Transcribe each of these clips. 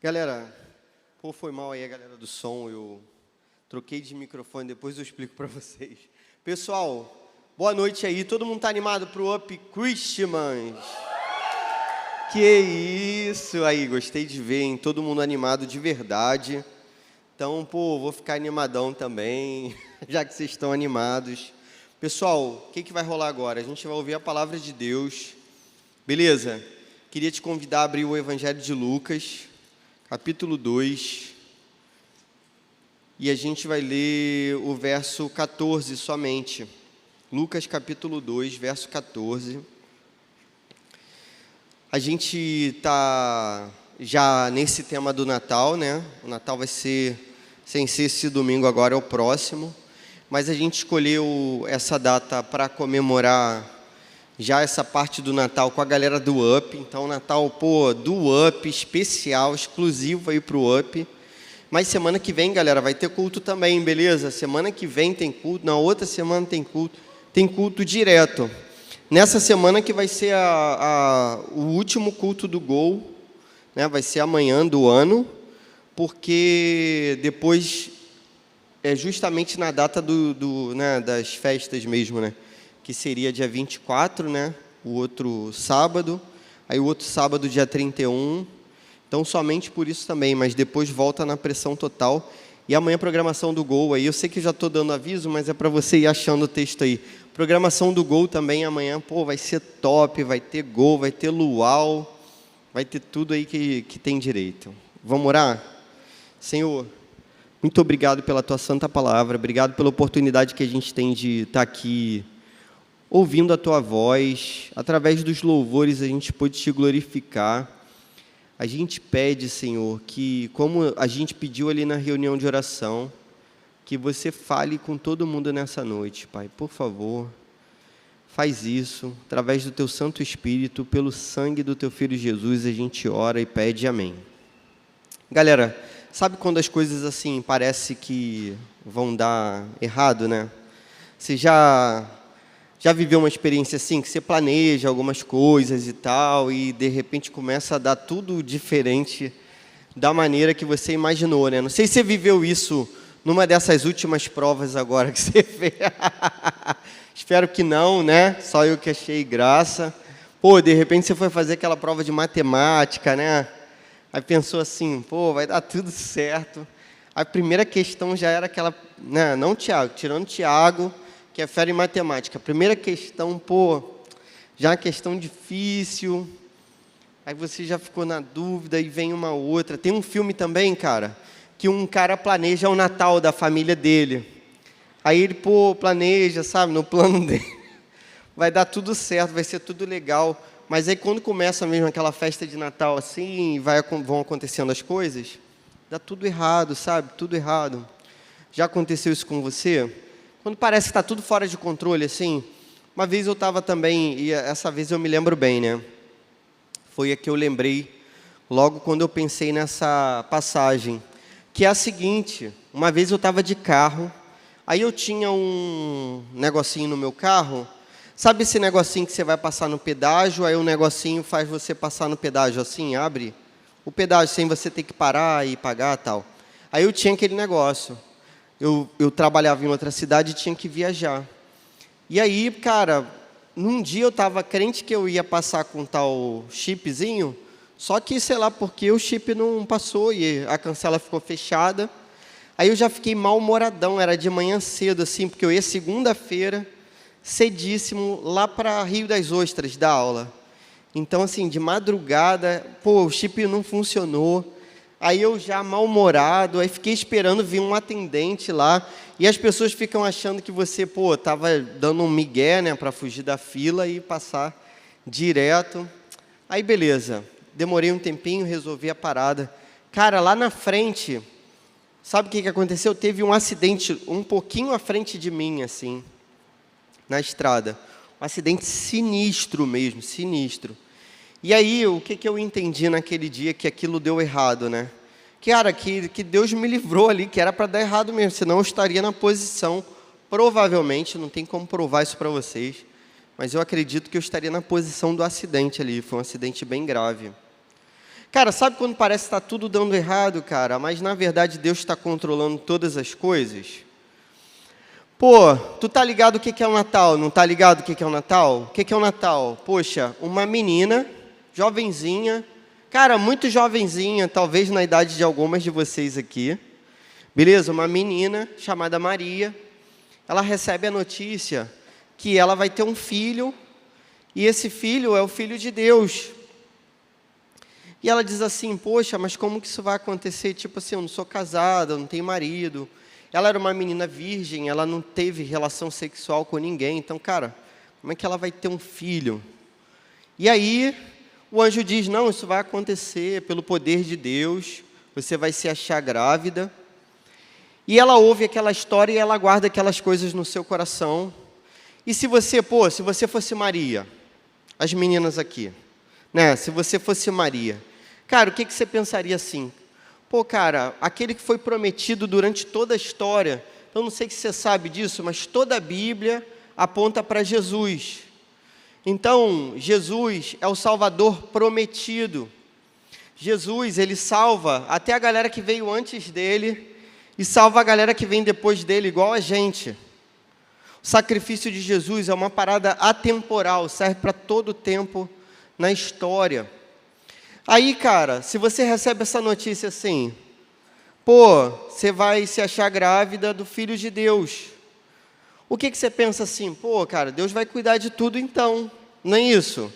Galera, pô, foi mal aí a galera do som, eu troquei de microfone, depois eu explico para vocês. Pessoal, boa noite aí, todo mundo tá animado pro Up Christmas? Que isso aí, gostei de ver, hein? Todo mundo animado de verdade. Então, pô, vou ficar animadão também, já que vocês estão animados. Pessoal, o que vai rolar agora? A gente vai ouvir a palavra de Deus, beleza? Queria te convidar a abrir o Evangelho de Lucas, capítulo 2, e a gente vai ler o verso 14 somente. Lucas, capítulo 2, verso 14. A gente está já nesse tema do Natal, né? O Natal vai ser, sem ser esse domingo agora, é o próximo. Mas a gente escolheu essa data para comemorar já essa parte do Natal com a galera do Up. Então, Natal, pô, do Up, especial, exclusivo aí pro Up. Mas semana que vem, galera, vai ter culto também, beleza? Semana que vem tem culto, na outra semana tem culto direto. Nessa semana que vai ser o último culto do Gol, né? Vai ser amanhã do ano, porque depois é justamente na data né, das festas mesmo, né? Que seria dia 24, né? O outro sábado. Aí o outro sábado, dia 31. Então, somente por isso também, mas depois volta na pressão total. E amanhã a programação do Gol aí. Eu sei que já estou dando aviso, mas é para você ir achando o texto aí. Programação do Gol também amanhã, pô, vai ser top. Vai ter Gol, vai ter luau. Vai ter tudo aí que tem direito. Vamos orar? Senhor, muito obrigado pela Tua santa palavra. Obrigado pela oportunidade que a gente tem de estar aqui ouvindo a Tua voz, através dos louvores a gente pode Te glorificar. A gente pede, Senhor, que como a gente pediu ali na reunião de oração, que você fale com todo mundo nessa noite, Pai. Por favor, faz isso, através do Teu Santo Espírito, pelo sangue do Teu Filho Jesus, a gente ora e pede amém. Galera, sabe quando as coisas assim parece que vão dar errado, né? Você já viveu uma experiência assim, que você planeja algumas coisas e tal, e de repente começa a dar tudo diferente da maneira que você imaginou, né? Não sei se você viveu isso numa dessas últimas provas agora que você fez. Espero que não, né? Só eu que achei graça. Pô, de repente você foi fazer aquela prova de matemática, né? Aí pensou assim, pô, vai dar tudo certo. A primeira questão já era aquela, né? Não Tiago, tirando Tiago, que é fera em matemática. A primeira questão, pô, já é uma questão difícil, aí você já ficou na dúvida e vem uma outra. Tem um filme também, cara, que um cara planeja o Natal da família dele. Aí ele, pô, planeja, sabe, no plano dele. Vai dar tudo certo, vai ser tudo legal. Mas aí quando começa mesmo aquela festa de Natal assim, vão acontecendo as coisas, dá tudo errado, sabe, tudo errado. Já aconteceu isso com você? Quando parece que está tudo fora de controle, assim. Uma vez eu estava também, e essa vez eu me lembro bem, né? Foi a que eu lembrei logo quando eu pensei nessa passagem. Que é a seguinte, uma vez eu estava de carro, aí eu tinha um negocinho no meu carro. Sabe esse negocinho que você vai passar no pedágio, aí o negocinho faz você passar no pedágio assim, abre o pedágio sem você ter que parar e pagar e tal. Aí eu tinha aquele negócio. Eu trabalhava em outra cidade e tinha que viajar. E aí, cara, num dia eu estava crente que eu ia passar com tal chipzinho, só que, sei lá, porque o chip não passou e a cancela ficou fechada. Aí eu já fiquei mal-humoradão, era de manhã cedo, assim, porque eu ia segunda-feira, cedíssimo, lá para Rio das Ostras, dar aula. Então, assim, de madrugada, pô, o chip não funcionou. Aí eu já mal-humorado, aí fiquei esperando vir um atendente lá, e as pessoas ficam achando que você, pô, estava dando um migué, né, para fugir da fila e passar direto. Aí, beleza, demorei um tempinho, resolvi a parada. Cara, lá na frente, sabe o que aconteceu? Teve um acidente um pouquinho à frente de mim, assim, na estrada. Um acidente sinistro mesmo, sinistro. E aí, o que eu entendi naquele dia que aquilo deu errado, né? Cara, que Deus me livrou ali, que era para dar errado mesmo, senão eu estaria na posição, provavelmente, não tem como provar isso para vocês, mas eu acredito que eu estaria na posição do acidente ali, foi um acidente bem grave. Cara, sabe quando parece que está tudo dando errado, cara, mas na verdade Deus está controlando todas as coisas? Pô, tu tá ligado o que é o Natal? Não tá ligado o que é o Natal? O que é o Natal? Poxa, uma menina, jovenzinha, cara, muito jovenzinha, talvez na idade de algumas de vocês aqui, beleza? Uma menina chamada Maria, ela recebe a notícia que ela vai ter um filho, e esse filho é o Filho de Deus. E ela diz assim, poxa, mas como que isso vai acontecer? Tipo assim, eu não sou casada, eu não tenho marido. Ela era uma menina virgem, ela não teve relação sexual com ninguém. Então, cara, como é que ela vai ter um filho? E aí, o anjo diz, não, isso vai acontecer pelo poder de Deus. Você vai se achar grávida. E ela ouve aquela história e ela guarda aquelas coisas no seu coração. E se você fosse Maria, as meninas aqui, né? Se você fosse Maria, cara, o que você pensaria assim? Pô, cara, aquele que foi prometido durante toda a história, eu não sei se você sabe disso, mas toda a Bíblia aponta para Jesus. Então, Jesus é o Salvador prometido. Jesus, ele salva até a galera que veio antes dele e salva a galera que vem depois dele, igual a gente. O sacrifício de Jesus é uma parada atemporal, serve para todo tempo na história. Aí, cara, se você recebe essa notícia assim, pô, você vai se achar grávida do Filho de Deus. O que você pensa assim? Pô, cara, Deus vai cuidar de tudo então, não é isso?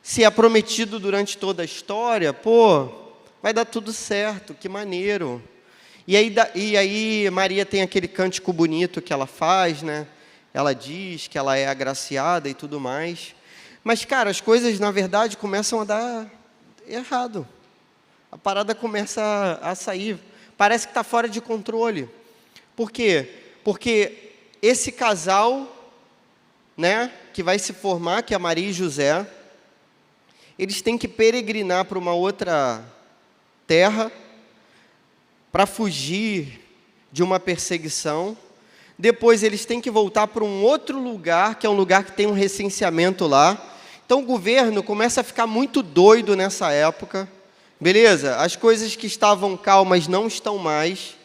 Se é prometido durante toda a história, pô, vai dar tudo certo, que maneiro. E aí Maria tem aquele cântico bonito que ela faz, né? Ela diz que ela é agraciada e tudo mais. Mas, cara, as coisas, na verdade, começam a dar errado. A parada começa a sair. Parece que está fora de controle. Por quê? Porque esse casal, né, que vai se formar, que é Maria e José, eles têm que peregrinar para uma outra terra para fugir de uma perseguição. Depois eles têm que voltar para um outro lugar, que é um lugar que tem um recenseamento lá. Então o governo começa a ficar muito doido nessa época, beleza? As coisas que estavam calmas não estão mais.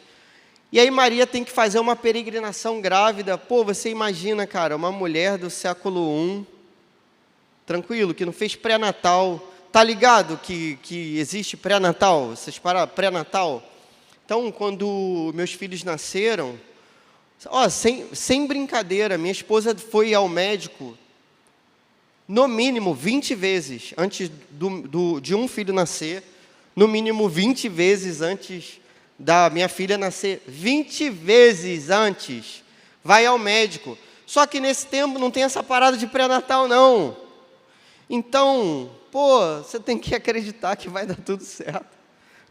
E aí Maria tem que fazer uma peregrinação grávida. Pô, você imagina, cara, uma mulher do século I, tranquilo, que não fez pré-natal. Tá ligado que existe pré-natal? Vocês pararam? Pré-natal? Então, quando meus filhos nasceram, ó, sem brincadeira, minha esposa foi ao médico no mínimo 20 vezes antes de um filho nascer, no mínimo 20 vezes antes da minha filha nascer, 20 vezes antes, vai ao médico. Só que nesse tempo não tem essa parada de pré-natal, não. Então, pô, você tem que acreditar que vai dar tudo certo,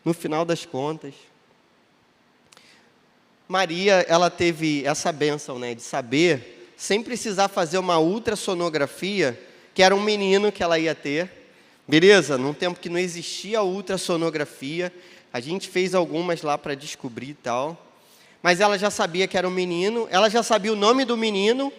no final das contas. Maria, ela teve essa bênção, né, de saber, sem precisar fazer uma ultrassonografia, que era um menino que ela ia ter, beleza? Num tempo que não existia a ultrassonografia, a gente fez algumas lá para descobrir e tal, mas ela já sabia que era um menino, ela já sabia o nome do menino,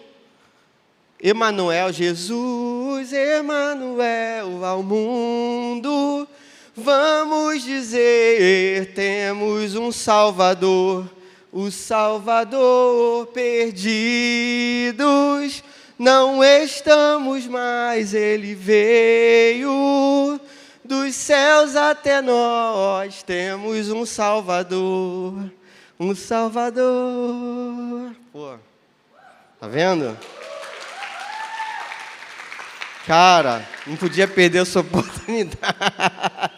Emanuel, Jesus, Emanuel ao mundo, vamos dizer, temos um Salvador, o Salvador, perdidos não estamos mais, Ele veio dos céus até nós, temos um Salvador, um Salvador. Pô, tá vendo? Cara, não podia perder essa oportunidade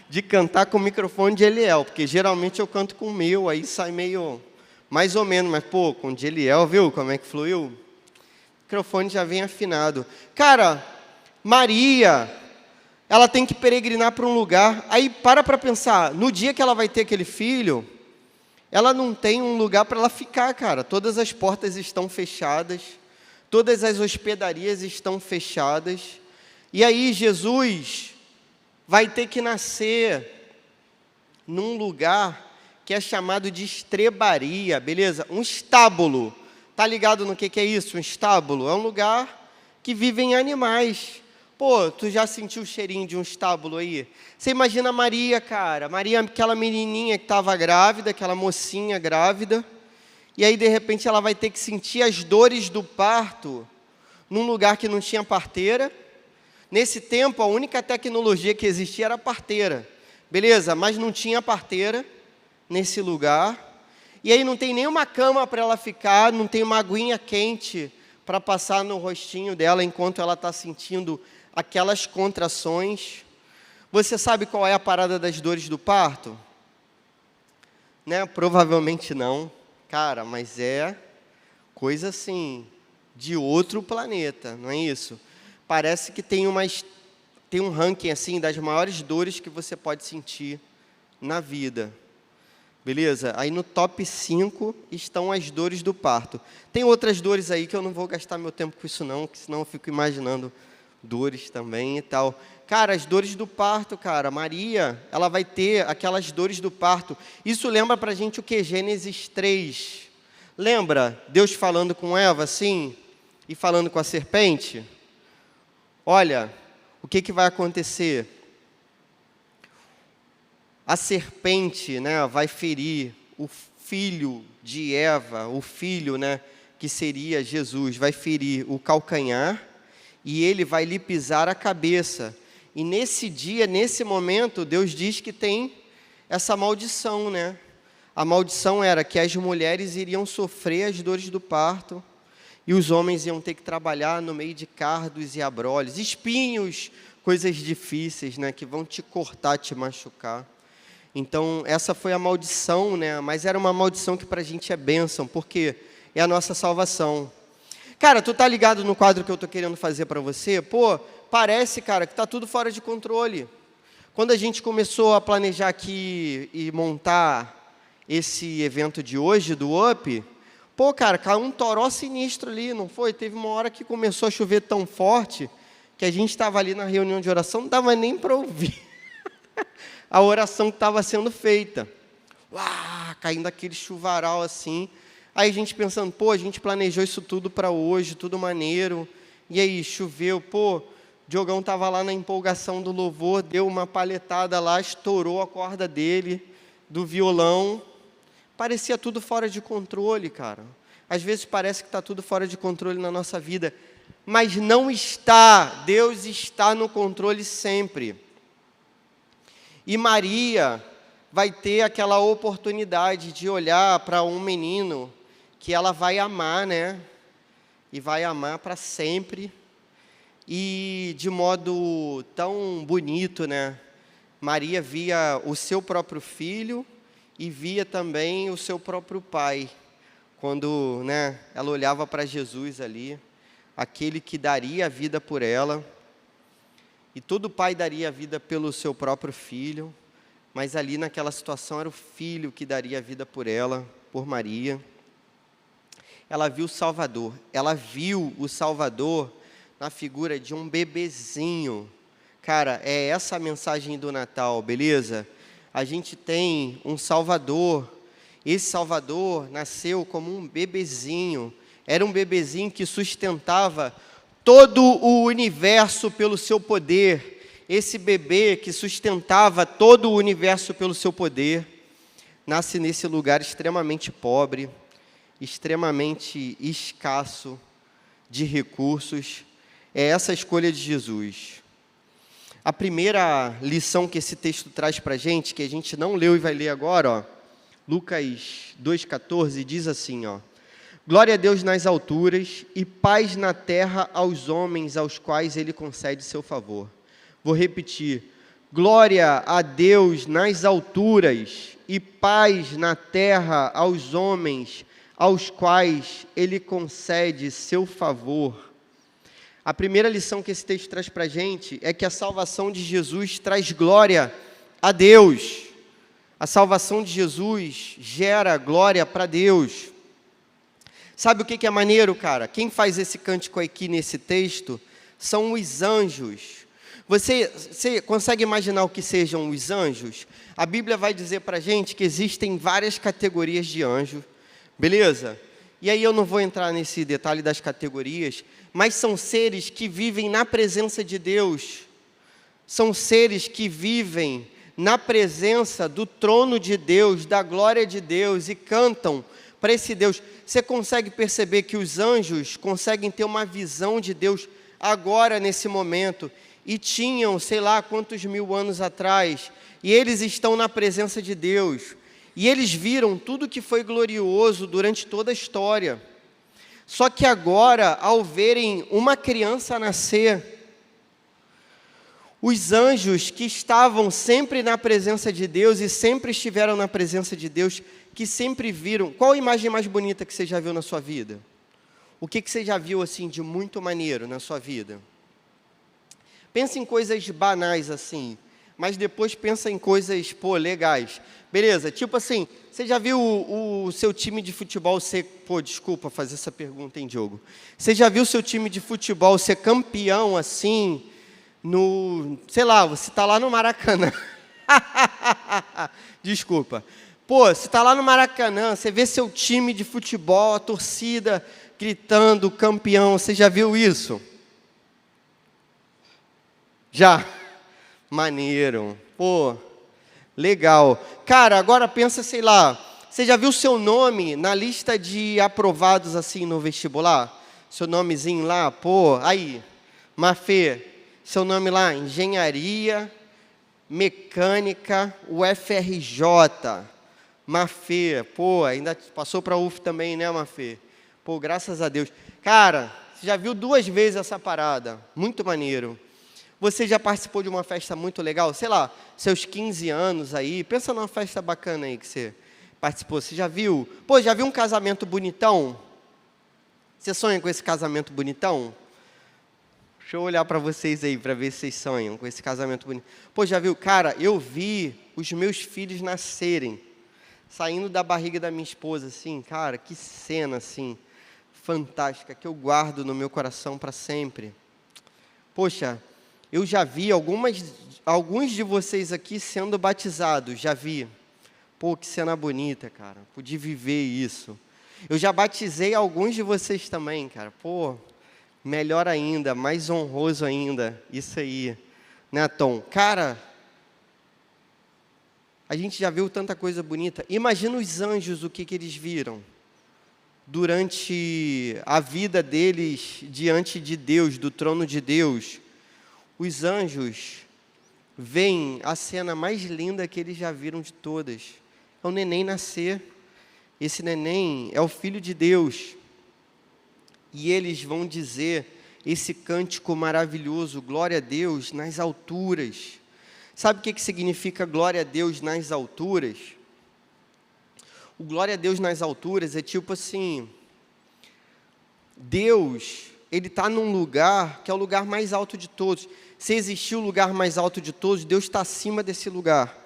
de cantar com o microfone de Eliel, porque geralmente eu canto com o meu, aí sai meio, mais ou menos, mas pô, com o de Eliel, viu como é que fluiu? O microfone já vem afinado. Cara, Maria, ela tem que peregrinar para um lugar, aí para pensar, no dia que ela vai ter aquele filho, ela não tem um lugar para ela ficar, cara, todas as portas estão fechadas, todas as hospedarias estão fechadas, e aí Jesus vai ter que nascer num lugar que é chamado de estrebaria, beleza? Um estábulo. Tá ligado no que é isso? Um estábulo? É um lugar que vivem animais. Pô, tu já sentiu o cheirinho de um estábulo aí? Você imagina a Maria, cara. Maria, aquela menininha que estava grávida, aquela mocinha grávida. E aí, de repente, ela vai ter que sentir as dores do parto num lugar que não tinha parteira. Nesse tempo, a única tecnologia que existia era a parteira. Beleza, mas não tinha parteira nesse lugar. E aí não tem nenhuma cama para ela ficar, não tem uma aguinha quente para passar no rostinho dela enquanto ela está sentindo aquelas contrações. Você sabe qual é a parada das dores do parto? Né? Provavelmente não. Cara, mas é coisa assim, de outro planeta, não é isso? Parece que tem um ranking assim das maiores dores que você pode sentir na vida. Beleza? Aí no top 5 estão as dores do parto. Tem outras dores aí que eu não vou gastar meu tempo com isso não, que senão eu fico imaginando dores também e tal. Cara, as dores do parto, cara, Maria, ela vai ter aquelas dores do parto. Isso lembra pra gente o que? Gênesis 3. Lembra Deus falando com Eva assim? E falando com a serpente? Olha, o que vai acontecer? A serpente, né, vai ferir o filho de Eva, o filho, né, que seria Jesus, vai ferir o calcanhar e ele vai lhe pisar a cabeça. E nesse dia, nesse momento, Deus diz que tem essa maldição, né? A maldição era que as mulheres iriam sofrer as dores do parto e os homens iam ter que trabalhar no meio de cardos e abrolhos, espinhos, coisas difíceis, né, que vão te cortar, te machucar. Então, essa foi a maldição, né? Mas era uma maldição que para a gente é bênção, porque é a nossa salvação. Cara, tu tá ligado no quadro que eu tô querendo fazer para você? Pô, parece, cara, que tá tudo fora de controle. Quando a gente começou a planejar aqui e montar esse evento de hoje, do UP, pô, cara, caiu um toró sinistro ali, não foi? Teve uma hora que começou a chover tão forte que a gente estava ali na reunião de oração, não dava nem para ouvir a oração que estava sendo feita. Caindo aquele chuvaral assim. Aí a gente pensando, pô, a gente planejou isso tudo para hoje, tudo maneiro. E aí, choveu, pô, Diogão estava lá na empolgação do louvor, deu uma palhetada lá, estourou a corda dele, do violão. Parecia tudo fora de controle, cara. Às vezes parece que está tudo fora de controle na nossa vida, mas não está. Deus está no controle sempre. E Maria vai ter aquela oportunidade de olhar para um menino que ela vai amar, né? E vai amar para sempre. E de modo tão bonito, né? Maria via o seu próprio filho e via também o seu próprio pai. Quando, né, ela olhava para Jesus ali, aquele que daria a vida por ela. E todo pai daria a vida pelo seu próprio filho, mas ali naquela situação era o filho que daria a vida por ela, por Maria. Ela viu o Salvador na figura de um bebezinho. Cara, é essa a mensagem do Natal, beleza? A gente tem um Salvador. Esse Salvador nasceu como um bebezinho. Era um bebezinho que sustentava todo o universo pelo seu poder. Esse bebê que sustentava todo o universo pelo seu poder, nasce nesse lugar extremamente pobre, extremamente escasso de recursos. É essa a escolha de Jesus. A primeira lição que esse texto traz para a gente, que a gente não leu e vai ler agora, ó, Lucas 2,14, diz assim, ó: glória a Deus nas alturas e paz na terra aos homens aos quais Ele concede seu favor. Vou repetir: glória a Deus nas alturas e paz na terra aos homens aos quais Ele concede seu favor. A primeira lição que esse texto traz para a gente é que a salvação de Jesus traz glória a Deus. A salvação de Jesus gera glória para Deus. Sabe o que é maneiro, cara? Quem faz esse cântico aqui nesse texto são os anjos. Você consegue imaginar o que sejam os anjos? A Bíblia vai dizer para a gente que existem várias categorias de anjos, beleza? E aí eu não vou entrar nesse detalhe das categorias, mas são seres que vivem na presença de Deus. São seres que vivem na presença do trono de Deus, da glória de Deus, e cantam para esse Deus. Você consegue perceber que os anjos conseguem ter uma visão de Deus agora, nesse momento, e tinham, sei lá, quantos mil anos atrás, e eles estão na presença de Deus, e eles viram tudo que foi glorioso durante toda a história. Só que agora, ao verem uma criança nascer, os anjos que estavam sempre na presença de Deus e sempre estiveram na presença de Deus, que sempre viram... Qual a imagem mais bonita que você já viu na sua vida? O que você já viu assim de muito maneiro na sua vida? Pensa em coisas banais assim, mas depois pensa em coisas, legais. Beleza, tipo assim, você já viu o seu time de futebol ser... desculpa fazer essa pergunta, hein, Diogo? Você já viu o seu time de futebol ser campeão assim... sei lá, você está lá no Maracanã. Desculpa. Você está lá no Maracanã, você vê seu time de futebol, a torcida gritando, campeão. Você já viu isso? Já? Maneiro. Legal. Cara, agora pensa, sei lá, você já viu seu nome na lista de aprovados assim no vestibular? Seu nomezinho lá, aí, Mafê. Seu nome lá, Engenharia Mecânica UFRJ, Mafê, ainda passou para a UF também, né, Mafê? Graças a Deus. Cara, você já viu 2 vezes essa parada, muito maneiro. Você já participou de uma festa muito legal? Sei lá, seus 15 anos aí, pensa numa festa bacana aí que você participou. Você já viu? Já viu um casamento bonitão? Você sonha com esse casamento bonitão? Deixa eu olhar para vocês aí, para ver se vocês sonham com esse casamento bonito. Já viu? Cara, eu vi os meus filhos nascerem, saindo da barriga da minha esposa, assim, cara, que cena, assim, fantástica, que eu guardo no meu coração para sempre. Eu já vi alguns de vocês aqui sendo batizados, já vi. Que cena bonita, cara, pude viver isso. Eu já batizei alguns de vocês também, cara, melhor ainda, mais honroso ainda, isso aí, né, Tom? Cara, a gente já viu tanta coisa bonita. Imagina os anjos, o que eles viram durante a vida deles diante de Deus, do trono de Deus. Os anjos veem a cena mais linda que eles já viram de todas. É o neném nascer. Esse neném é o Filho de Deus. E eles vão dizer esse cântico maravilhoso, glória a Deus nas alturas. Sabe o que significa glória a Deus nas alturas? O glória a Deus nas alturas é tipo assim, Deus, Ele está num lugar que é o lugar mais alto de todos. Se existir o lugar mais alto de todos, Deus está acima desse lugar.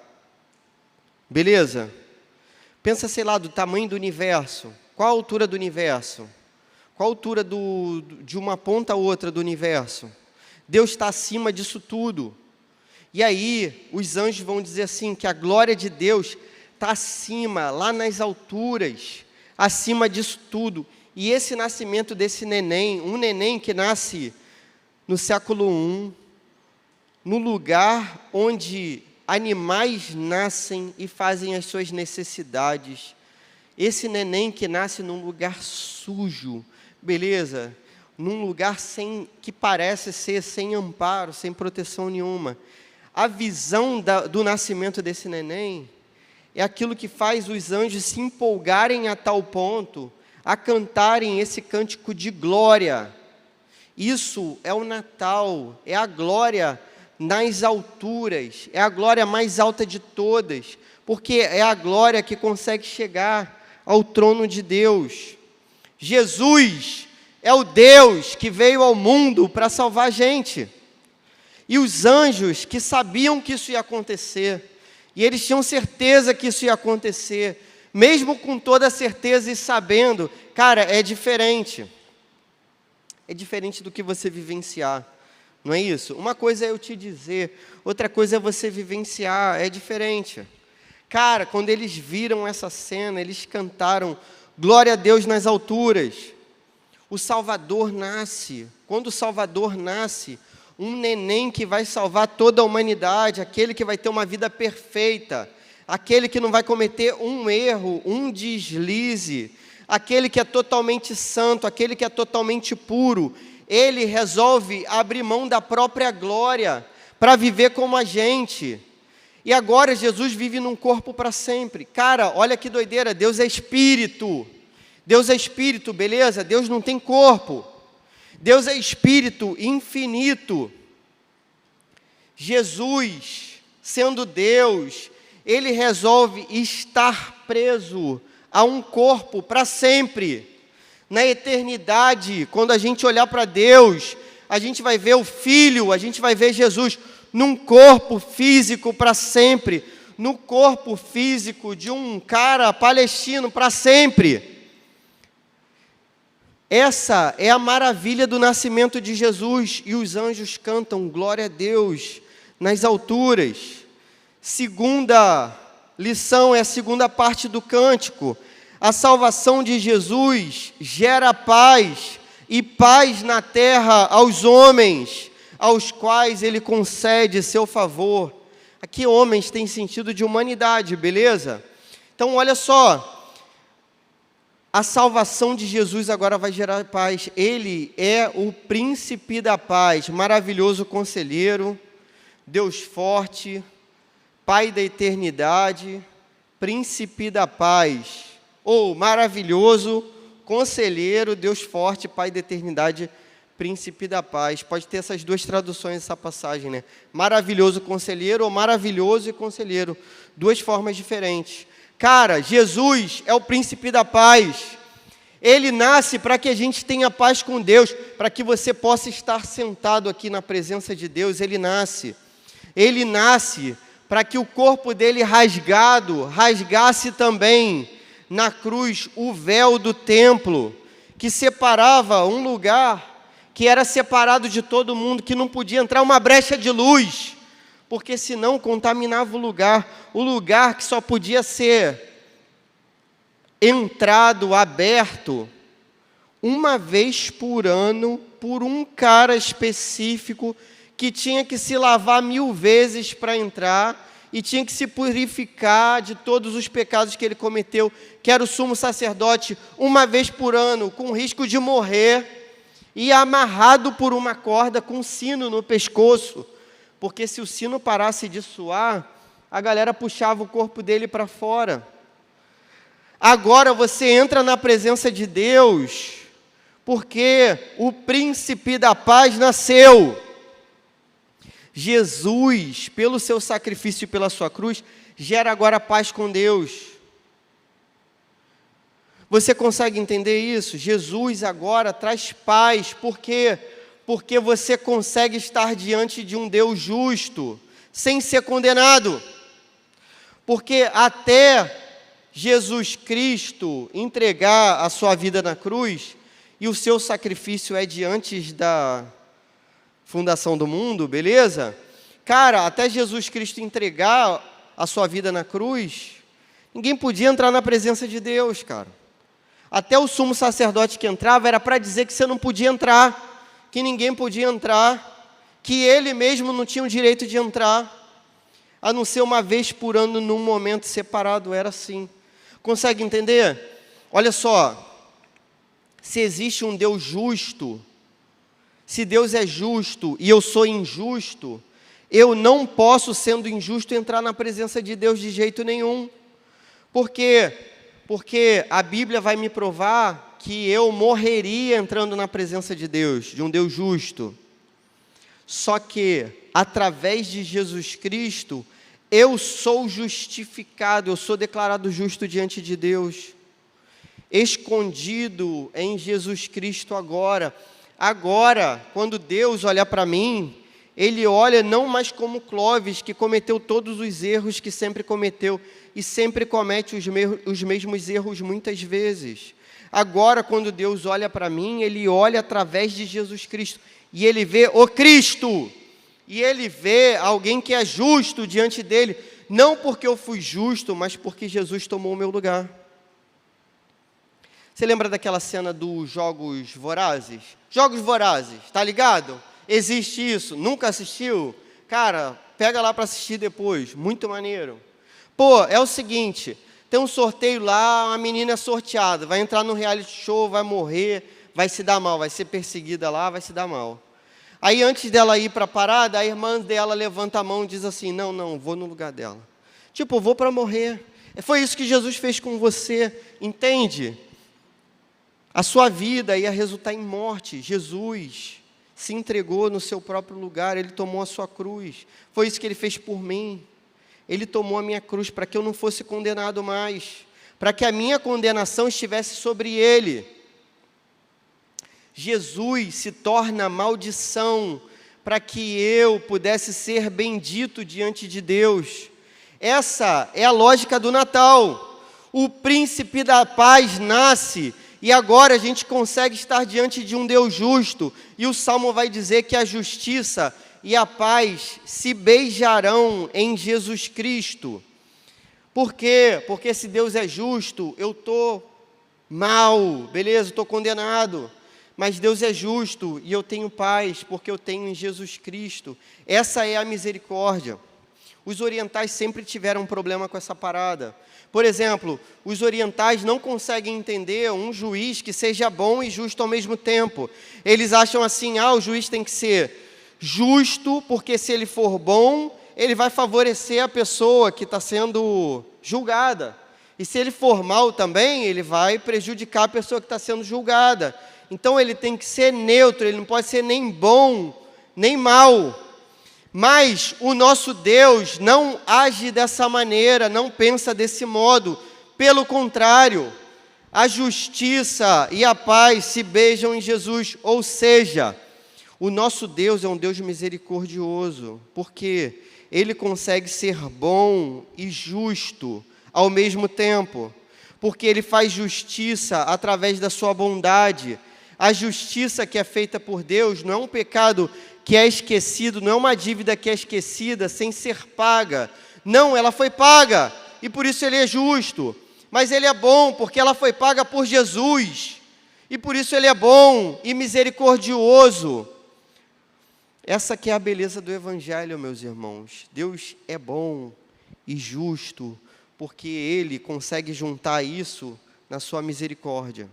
Beleza? Pensa, sei lá, do tamanho do universo. Qual a altura do universo? Qual a altura de uma ponta a outra do universo? Deus está acima disso tudo. E aí, os anjos vão dizer assim, que a glória de Deus está acima, lá nas alturas, acima disso tudo. E esse nascimento desse neném, um neném que nasce no século I, no lugar onde animais nascem e fazem as suas necessidades. Esse neném que nasce num lugar sujo, beleza? Num lugar que parece ser sem amparo, sem proteção nenhuma. A visão do nascimento desse neném é aquilo que faz os anjos se empolgarem a tal ponto, a cantarem esse cântico de glória. Isso é o Natal, é a glória nas alturas, é a glória mais alta de todas, porque é a glória que consegue chegar ao trono de Deus. Jesus é o Deus que veio ao mundo para salvar a gente. E os anjos que sabiam que isso ia acontecer, e eles tinham certeza que isso ia acontecer, mesmo com toda a certeza e sabendo, cara, é diferente. É diferente do que você vivenciar, não é isso? Uma coisa é eu te dizer, outra coisa é você vivenciar, é diferente. Cara, quando eles viram essa cena, eles cantaram, Glória a Deus nas alturas. O Salvador nasce. Quando o Salvador nasce, um neném que vai salvar toda a humanidade, aquele que vai ter uma vida perfeita, aquele que não vai cometer um erro, um deslize, aquele que é totalmente santo, aquele que é totalmente puro, ele resolve abrir mão da própria glória para viver como a gente. E agora Jesus vive num corpo para sempre. Cara, olha que doideira, Deus é espírito. Deus é espírito, beleza? Deus não tem corpo. Deus é espírito infinito. Jesus, sendo Deus, ele resolve estar preso a um corpo para sempre. Na eternidade, quando a gente olhar para Deus, a gente vai ver o Filho, a gente vai ver Jesus num corpo físico para sempre, no corpo físico de um cara palestino para sempre. Essa é a maravilha do nascimento de Jesus, e os anjos cantam glória a Deus nas alturas. Segunda lição é a segunda parte do cântico. A salvação de Jesus gera paz, e paz na terra aos homens, aos quais ele concede seu favor. Aqui homens tem sentido de humanidade, beleza? Então olha só, a salvação de Jesus agora vai gerar paz. Ele é o príncipe da paz, maravilhoso conselheiro, Deus forte, Pai da eternidade, príncipe da paz, ou maravilhoso conselheiro, Deus forte, Pai da eternidade, príncipe da paz. Pode ter essas duas traduções, essa passagem, né? Maravilhoso conselheiro ou maravilhoso e conselheiro, duas formas diferentes. Cara, Jesus é o príncipe da paz. Ele nasce para que a gente tenha paz com Deus, para que você possa estar sentado aqui na presença de Deus. Ele nasce para que o corpo dele rasgasse também na cruz o véu do templo, que separava um lugar que era separado de todo mundo, que não podia entrar uma brecha de luz, porque senão contaminava o lugar que só podia ser entrado, aberto, uma vez por ano, por um cara específico, que tinha que se lavar 1000 vezes para entrar, e tinha que se purificar de todos os pecados que ele cometeu, que era o sumo sacerdote, uma vez por ano, com risco de morrer, e amarrado por uma corda com um sino no pescoço, porque se o sino parasse de soar, a galera puxava o corpo dele para fora. Agora você entra na presença de Deus, porque o príncipe da paz nasceu. Jesus, pelo seu sacrifício e pela sua cruz, gera agora paz com Deus. Você consegue entender isso? Jesus agora traz paz. Por quê? Porque você consegue estar diante de um Deus justo, sem ser condenado. Porque até Jesus Cristo entregar a sua vida na cruz, e o seu sacrifício é de antes da fundação do mundo, beleza? Cara, até Jesus Cristo entregar a sua vida na cruz, ninguém podia entrar na presença de Deus, cara. Até o sumo sacerdote que entrava era para dizer que você não podia entrar, que ninguém podia entrar, que ele mesmo não tinha o direito de entrar, a não ser uma vez por ano, num momento separado, era assim. Consegue entender? Olha só, se existe um Deus justo, se Deus é justo e eu sou injusto, eu não posso, sendo injusto, entrar na presença de Deus de jeito nenhum. Por quê? Porque a Bíblia vai me provar que eu morreria entrando na presença de Deus, de um Deus justo. Só que, através de Jesus Cristo, eu sou justificado, eu sou declarado justo diante de Deus, escondido em Jesus Cristo agora. Agora, quando Deus olha para mim, Ele olha não mais como Clóvis, que cometeu todos os erros que sempre cometeu, e sempre comete os mesmos erros muitas vezes. Agora, quando Deus olha para mim, Ele olha através de Jesus Cristo, e Ele vê o Cristo, e Ele vê alguém que é justo diante dEle, não porque eu fui justo, mas porque Jesus tomou o meu lugar. Você lembra daquela cena dos Jogos Vorazes? Jogos Vorazes, tá ligado? Existe isso, nunca assistiu? Cara, pega lá para assistir depois, muito maneiro. Pô, é o seguinte, tem um sorteio lá, uma menina é sorteada, vai entrar no reality show, vai morrer, vai se dar mal, vai ser perseguida lá, vai se dar mal. Aí antes dela ir para a parada, a irmã dela levanta a mão e diz assim, não, vou no lugar dela. Tipo, vou para morrer. Foi isso que Jesus fez com você, entende? A sua vida ia resultar em morte. Jesus se entregou no seu próprio lugar, Ele tomou a sua cruz. Foi isso que Ele fez por mim. Ele tomou a minha cruz para que eu não fosse condenado mais, para que a minha condenação estivesse sobre Ele. Jesus se torna maldição para que eu pudesse ser bendito diante de Deus. Essa é a lógica do Natal. O príncipe da paz nasce e agora a gente consegue estar diante de um Deus justo. E o Salmo vai dizer que a justiça e a paz se beijarão em Jesus Cristo. Por quê? Porque se Deus é justo, eu estou mal, beleza, estou condenado. Mas Deus é justo e eu tenho paz, porque eu tenho em Jesus Cristo. Essa é a misericórdia. Os orientais sempre tiveram um problema com essa parada. Por exemplo, os orientais não conseguem entender um juiz que seja bom e justo ao mesmo tempo. Eles acham assim, o juiz tem que ser justo, porque se ele for bom, ele vai favorecer a pessoa que está sendo julgada. E se ele for mal também, ele vai prejudicar a pessoa que está sendo julgada. Então ele tem que ser neutro, ele não pode ser nem bom, nem mal. Mas o nosso Deus não age dessa maneira, não pensa desse modo. Pelo contrário, a justiça e a paz se beijam em Jesus. Ou seja, o nosso Deus é um Deus misericordioso, porque Ele consegue ser bom e justo ao mesmo tempo. Porque Ele faz justiça através da sua bondade. A justiça que é feita por Deus não é um pecado que é esquecido, não é uma dívida que é esquecida sem ser paga. Não, ela foi paga e por isso Ele é justo. Mas Ele é bom porque ela foi paga por Jesus. E por isso Ele é bom e misericordioso. Essa que é a beleza do Evangelho, meus irmãos. Deus é bom e justo porque Ele consegue juntar isso na sua misericórdia.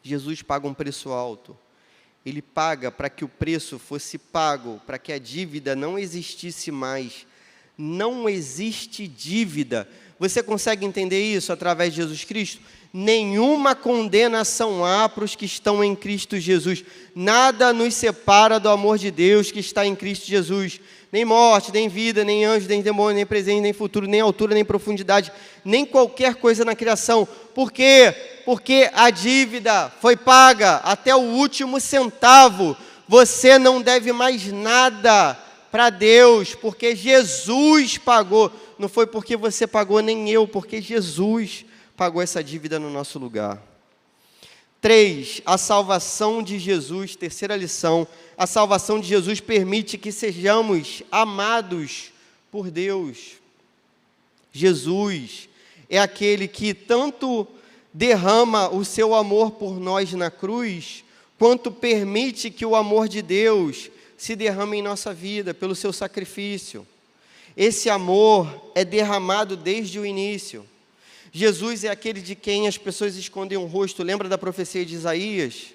Jesus paga um preço alto. Ele paga para que o preço fosse pago, para que a dívida não existisse mais. Não existe dívida. Você consegue entender isso através de Jesus Cristo? Nenhuma condenação há para os que estão em Cristo Jesus. Nada nos separa do amor de Deus que está em Cristo Jesus. Nem morte, nem vida, nem anjo, nem demônio, nem presente, nem futuro, nem altura, nem profundidade, nem qualquer coisa na criação. Por quê? Porque a dívida foi paga até o último centavo. Você não deve mais nada para Deus, porque Jesus pagou. Não foi porque você pagou, nem eu, porque Jesus pagou essa dívida no nosso lugar. 3. A salvação de Jesus, terceira lição. A salvação de Jesus permite que sejamos amados por Deus. Jesus é aquele que tanto derrama o seu amor por nós na cruz, quanto permite que o amor de Deus se derrame em nossa vida pelo seu sacrifício. Esse amor é derramado desde o início. Jesus é aquele de quem as pessoas escondem o rosto. Lembra da profecia de Isaías?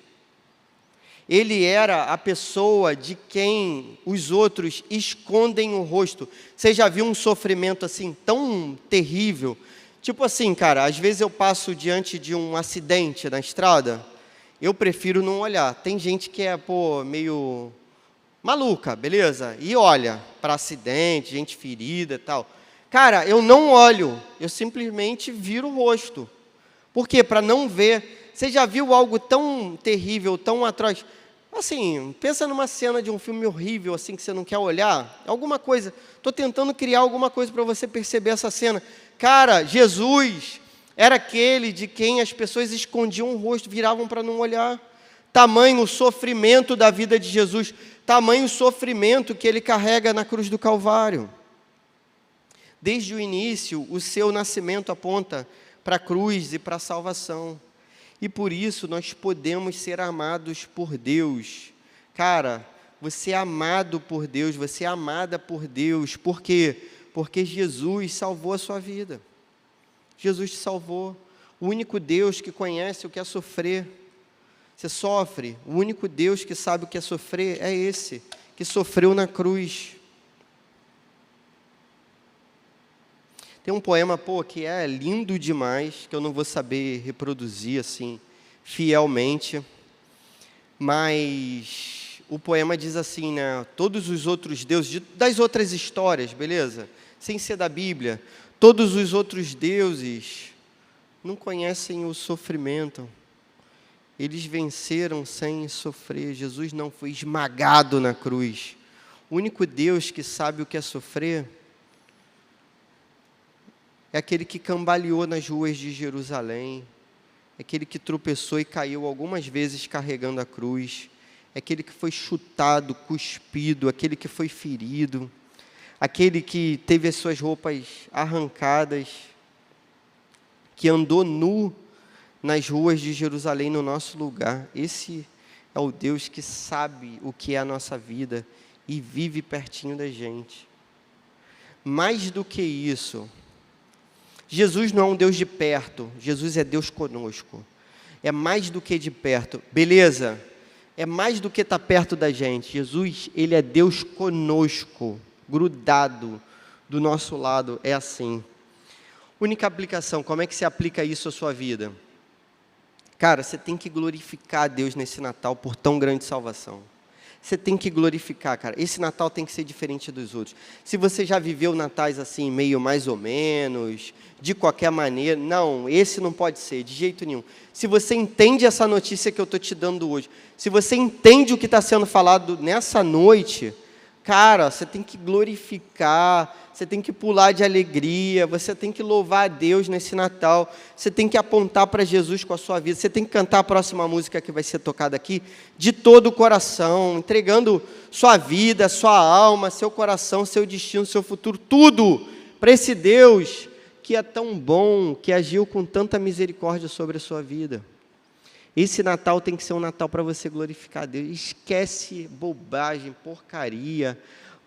Ele era a pessoa de quem os outros escondem o rosto. Você já viu um sofrimento assim tão terrível? Tipo assim, cara, às vezes eu passo diante de um acidente na estrada, eu prefiro não olhar. Tem gente que é, meio maluca, beleza? E olha para acidente, gente ferida e tal. Cara, eu não olho, eu simplesmente viro o rosto. Por quê? Para não ver. Você já viu algo tão terrível, tão atroz? Assim, pensa numa cena de um filme horrível, assim, que você não quer olhar. Alguma coisa. Estou tentando criar alguma coisa para você perceber essa cena. Cara, Jesus era aquele de quem as pessoas escondiam o rosto, viravam para não olhar. Tamanho o sofrimento da vida de Jesus. Tamanho o sofrimento que Ele carrega na cruz do Calvário. Desde o início, o seu nascimento aponta para a cruz e para a salvação. E por isso nós podemos ser amados por Deus. Cara, você é amado por Deus, você é amada por Deus. Por quê? Porque Jesus salvou a sua vida. Jesus te salvou. O único Deus que conhece o que é sofrer. Você sofre. O único Deus que sabe o que é sofrer é esse, que sofreu na cruz. Tem um poema, que é lindo demais, que eu não vou saber reproduzir assim, fielmente, mas o poema diz assim, né? Todos os outros deuses, das outras histórias, beleza? Sem ser da Bíblia, todos os outros deuses não conhecem o sofrimento. Eles venceram sem sofrer. Jesus não foi esmagado na cruz. O único Deus que sabe o que é sofrer é aquele que cambaleou nas ruas de Jerusalém, é aquele que tropeçou e caiu algumas vezes carregando a cruz, é aquele que foi chutado, cuspido, aquele que foi ferido, aquele que teve as suas roupas arrancadas, que andou nu nas ruas de Jerusalém no nosso lugar. Esse é o Deus que sabe o que é a nossa vida e vive pertinho da gente. Mais do que isso, Jesus não é um Deus de perto, Jesus é Deus conosco. É mais do que de perto, beleza? É mais do que estar perto da gente. Jesus, Ele é Deus conosco, grudado do nosso lado, é assim. Única aplicação, como é que se aplica isso à sua vida? Cara, você tem que glorificar a Deus nesse Natal por tão grande salvação. Você tem que glorificar, cara. Esse Natal tem que ser diferente dos outros. Se você já viveu natais assim, meio mais ou menos, de qualquer maneira, não, esse não pode ser, de jeito nenhum. Se você entende essa notícia que eu estou te dando hoje, se você entende o que está sendo falado nessa noite, cara, você tem que glorificar, você tem que pular de alegria, você tem que louvar a Deus nesse Natal, você tem que apontar para Jesus com a sua vida, você tem que cantar a próxima música que vai ser tocada aqui, de todo o coração, entregando sua vida, sua alma, seu coração, seu destino, seu futuro, tudo para esse Deus que é tão bom, que agiu com tanta misericórdia sobre a sua vida. Esse Natal tem que ser um Natal para você glorificar a Deus. Esquece bobagem, porcaria,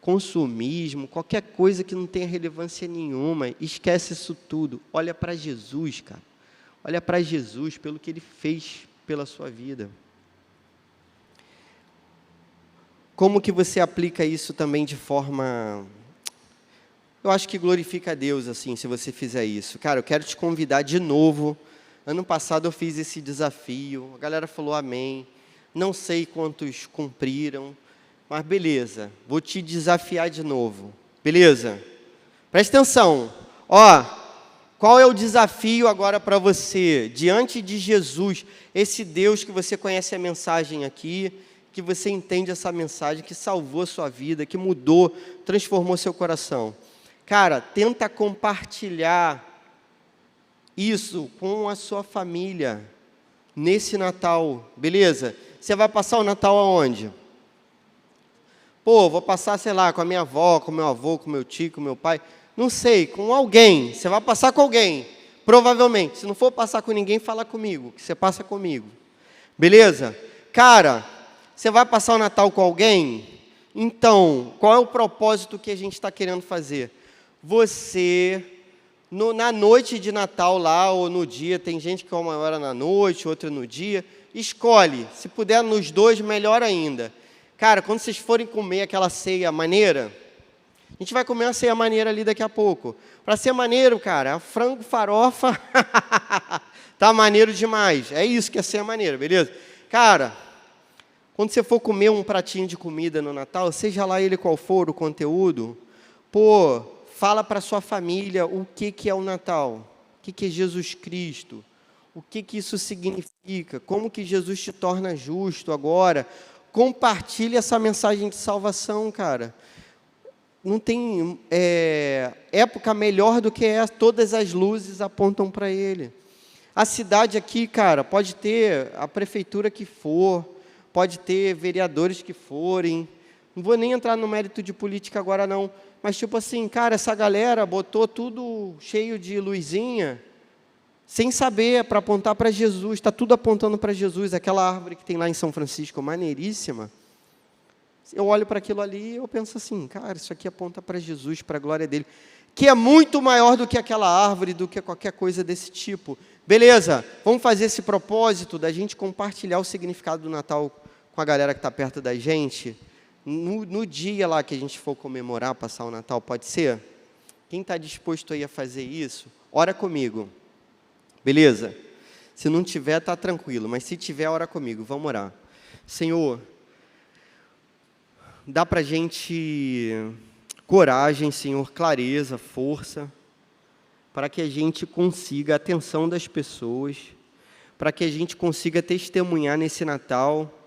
consumismo, qualquer coisa que não tenha relevância nenhuma. Esquece isso tudo. Olha para Jesus, cara. Olha para Jesus, pelo que Ele fez pela sua vida. Como que você aplica isso também de forma... Eu acho que glorifica a Deus, assim, se você fizer isso. Cara, eu quero te convidar de novo. Ano passado eu fiz esse desafio, a galera falou amém, não sei quantos cumpriram, mas beleza, vou te desafiar de novo, beleza? Presta atenção, qual é o desafio agora para você, diante de Jesus, esse Deus que você conhece a mensagem aqui, que você entende essa mensagem, que salvou a sua vida, que mudou, transformou seu coração. Cara, tenta compartilhar isso com a sua família, nesse Natal, beleza? Você vai passar o Natal aonde? Vou passar, sei lá, com a minha avó, com o meu avô, com o meu tio, com o meu pai, não sei, com alguém, você vai passar com alguém, provavelmente. Se não for passar com ninguém, fala comigo, que você passa comigo, beleza? Cara, você vai passar o Natal com alguém? Então, qual é o propósito que a gente está querendo fazer? Você... na noite de Natal lá, ou no dia, tem gente que uma hora na noite, outra no dia, escolhe, se puder nos dois, melhor ainda. Cara, quando vocês forem comer aquela ceia maneira, a gente vai comer uma ceia maneira ali daqui a pouco. Para ser maneiro, cara, frango, farofa, tá maneiro demais. É isso que é ceia maneira, beleza? Cara, quando você for comer um pratinho de comida no Natal, seja lá ele qual for o conteúdo, fala para a sua família o que é o Natal, o que é Jesus Cristo, o que isso significa, como que Jesus te torna justo agora. Compartilhe essa mensagem de salvação, cara. Não tem época melhor do que essa, todas as luzes apontam para Ele. A cidade aqui, cara, pode ter a prefeitura que for, pode ter vereadores que forem, não vou nem entrar no mérito de política agora não, mas tipo assim, cara, essa galera botou tudo cheio de luzinha, sem saber, para apontar para Jesus, está tudo apontando para Jesus. Aquela árvore que tem lá em São Francisco, maneiríssima, eu olho para aquilo ali e eu penso assim, cara, isso aqui aponta para Jesus, para a glória dele, que é muito maior do que aquela árvore, do que qualquer coisa desse tipo. Beleza, vamos fazer esse propósito da gente compartilhar o significado do Natal com a galera que está perto da gente, no dia lá que a gente for comemorar, passar o Natal, pode ser? Quem está disposto aí a fazer isso, ora comigo. Beleza? Se não tiver, está tranquilo, mas se tiver, ora comigo, vamos orar. Senhor, dá para a gente coragem, Senhor, clareza, força, para que a gente consiga a atenção das pessoas, para que a gente consiga testemunhar nesse Natal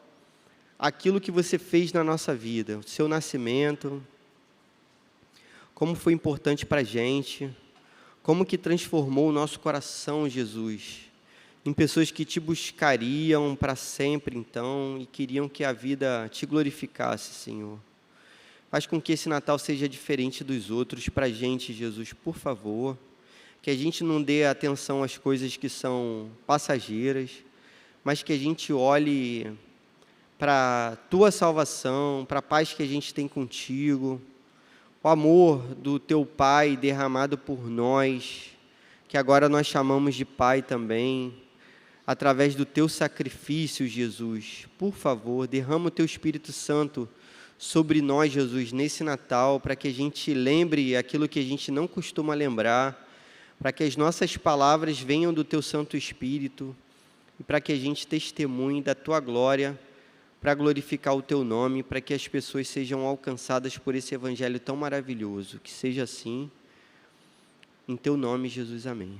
aquilo que você fez na nossa vida, o seu nascimento, como foi importante para a gente, como que transformou o nosso coração, Jesus, em pessoas que te buscariam para sempre, então, e queriam que a vida te glorificasse, Senhor. Faz com que esse Natal seja diferente dos outros para a gente, Jesus, por favor. Que a gente não dê atenção às coisas que são passageiras, mas que a gente olhe para a Tua salvação, para a paz que a gente tem contigo, o amor do Teu Pai derramado por nós, que agora nós chamamos de Pai também, através do Teu sacrifício, Jesus. Por favor, derrama o Teu Espírito Santo sobre nós, Jesus, nesse Natal, para que a gente lembre aquilo que a gente não costuma lembrar, para que as nossas palavras venham do Teu Santo Espírito, e para que a gente testemunhe da Tua glória, para glorificar o Teu nome, para que as pessoas sejam alcançadas por esse Evangelho tão maravilhoso. Que seja assim, em Teu nome, Jesus, amém.